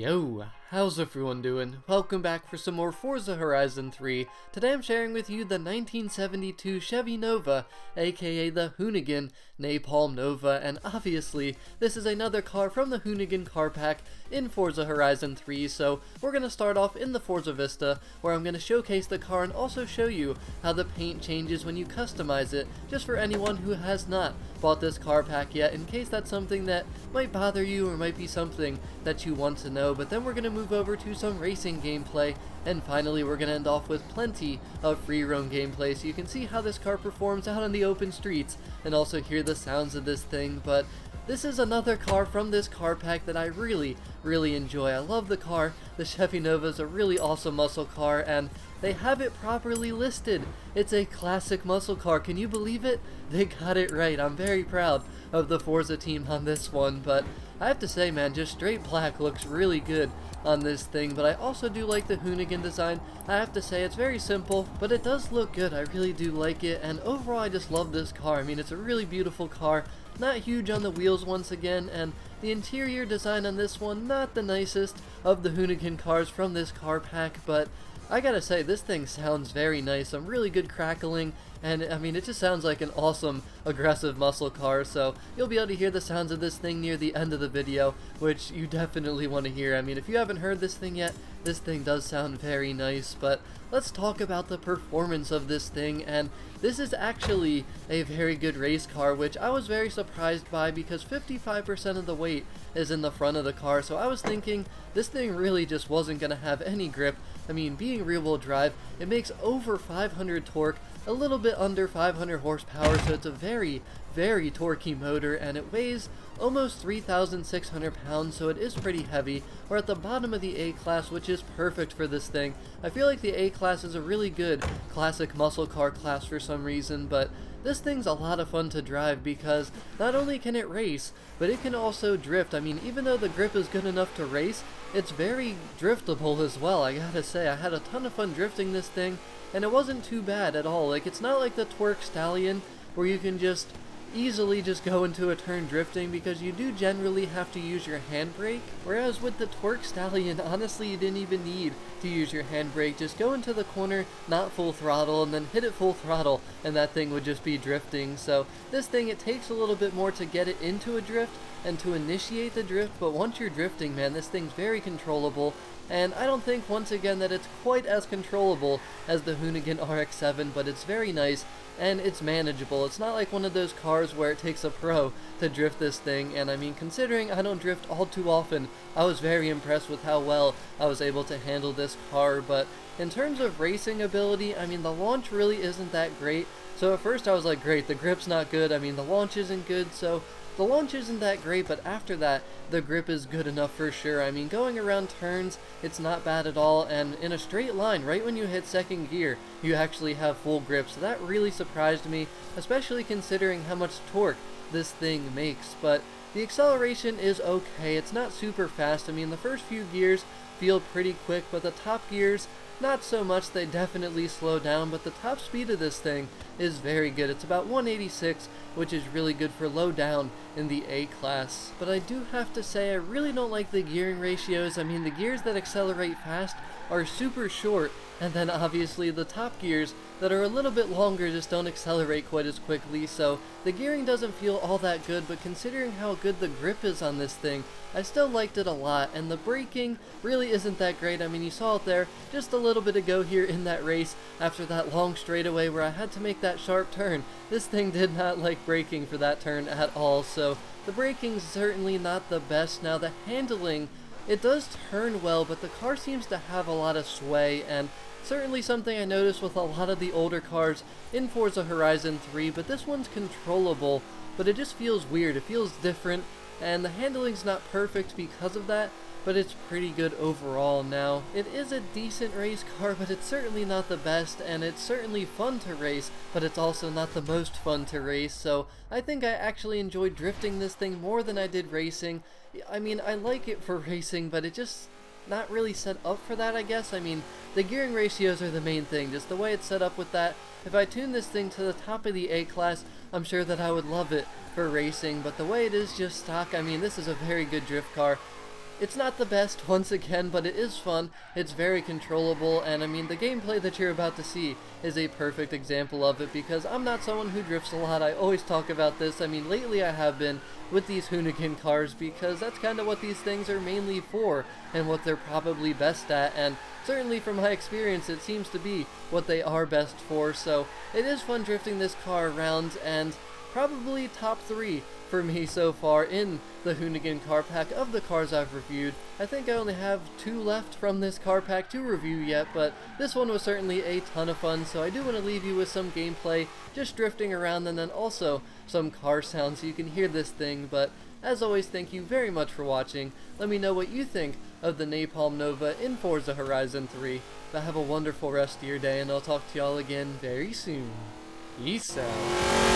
Yo, how's everyone doing? Welcome back for some more Forza Horizon 3. Today I'm sharing with you the 1972 Chevy Nova, aka the Hoonigan Napalm Nova, and obviously this is another car from the Hoonigan car pack in Forza Horizon 3, so we're going to start off in the Forza Vista, where I'm going to showcase the car and also show you how the paint changes when you customize it, just for anyone who has not bought this car pack yet, in case that's something that might bother you or might be something that you want to know. But then we're going to move over to some racing gameplay, and finally we're going to end off with plenty of free roam gameplay so you can see how this car performs out on the open streets and also hear the sounds of this thing. But this is another car from this car pack that I really enjoy. I love the car. The Chevy Nova is a really awesome muscle car, and they have it properly listed. It's a classic muscle car. Can you believe it? They got it right. I'm very proud of the Forza team on this one, but I have to say, man, just straight black looks really good on this thing. But I also do like the Hoonigan design. I have to say, it's very simple, but it does look good. I really do like it, and overall I just love this car. I mean, it's a really beautiful car. Not huge on the wheels once again, and the interior design on this one, not the nicest of the Hoonigan cars from this car pack, but I gotta say, this thing sounds very nice. Some really good crackling, and I mean, it just sounds like an awesome, aggressive muscle car, so you'll be able to hear the sounds of this thing near the end of the video, which you definitely want to hear. I mean, if you haven't heard this thing yet, this thing does sound very nice. But let's talk about the performance of this thing, and this is actually a very good race car, which I was very surprised by because 55% of the weight is in the front of the car, so I was thinking this thing really just wasn't going to have any grip. I mean, being rear-wheel drive, it makes over 500 torque, a little bit under 500 horsepower, so it's a very torquey motor, and it weighs almost 3,600 pounds, so it is pretty heavy. We're at the bottom of the A-Class, which is perfect for this thing. I feel like the A-Class is a really good classic muscle car class for some reason, but this thing's a lot of fun to drive because not only can it race, but it can also drift. I mean, even though the grip is good enough to race, it's very driftable as well. I gotta say, I had a ton of fun drifting this thing, and it wasn't too bad at all. Like, it's not like the Twerk Stallion where you can just easily just go into a turn drifting, because you do generally have to use your handbrake, whereas with the Twerk Stallion, honestly, you didn't even need to use your handbrake. Just go into the corner, not full throttle, and then hit it full throttle, and that thing would just be drifting. So this thing, it takes a little bit more to get it into a drift and to initiate the drift, but once you're drifting, man, this thing's very controllable. And I don't think, once again, that it's quite as controllable as the Hoonigan RX-7, but it's very nice, and it's manageable. It's not like one of those cars where it takes a pro to drift this thing, and I mean, considering I don't drift all too often, I was very impressed with how well I was able to handle this car. But in terms of racing ability, I mean, the launch really isn't that great. So at first I was like, great, the grip's not good, I mean, the launch isn't good, so the launch isn't that great, but after that, the grip is good enough for sure. I mean, going around turns, it's not bad at all, and in a straight line, right when you hit second gear, you actually have full grip, so that really surprised me, especially considering how much torque this thing makes. But the acceleration is okay. It's not super fast. I mean, the first few gears feel pretty quick, but the top gears, not so much. They definitely slow down, but the top speed of this thing is very good. It's about 186, which is really good for low down in the A-Class. But I do have to say, I really don't like the gearing ratios. I mean, the gears that accelerate fast are super short, and then obviously the top gears that are a little bit longer just don't accelerate quite as quickly, so the gearing doesn't feel all that good. But considering how good the grip is on this thing, I still liked it a lot, and the braking really isn't that great. I mean, you saw it there just a little bit ago here in that race after that long straightaway where I had to make that sharp turn. This thing did not like braking for that turn at all, so the braking's certainly not the best. Now, the handling, it does turn well, but the car seems to have a lot of sway, and certainly something I noticed with a lot of the older cars in Forza Horizon 3, but this one's controllable, but it just feels weird. It feels different, and the handling's not perfect because of that, but it's pretty good overall. Now, it is a decent race car, but it's certainly not the best, and it's certainly fun to race, but it's also not the most fun to race, so I think I actually enjoyed drifting this thing more than I did racing. I mean, I like it for racing, but it just not really set up for that, I guess. I mean, the gearing ratios are the main thing, just the way it's set up with that. If I tune this thing to the top of the A-Class, I'm sure that I would love it for racing, but the way it is just stock, I mean, this is a very good drift car. It's not the best, once again, but it is fun, it's very controllable, and I mean, the gameplay that you're about to see is a perfect example of it, because I'm not someone who drifts a lot. I always talk about this. I mean, lately I have been with these Hoonigan cars, because that's kind of what these things are mainly for, and what they're probably best at, and certainly from my experience, it seems to be what they are best for, so it is fun drifting this car around, and probably top 3 for me so far in the Hoonigan car pack of the cars I've reviewed. I think I only have 2 left from this car pack to review yet, but this one was certainly a ton of fun, so I do want to leave you with some gameplay, just drifting around, and then also some car sounds so you can hear this thing. But as always, thank you very much for watching. Let me know what you think of the Napalm Nova in Forza Horizon 3. But have a wonderful rest of your day, and I'll talk to y'all again very soon. Peace out.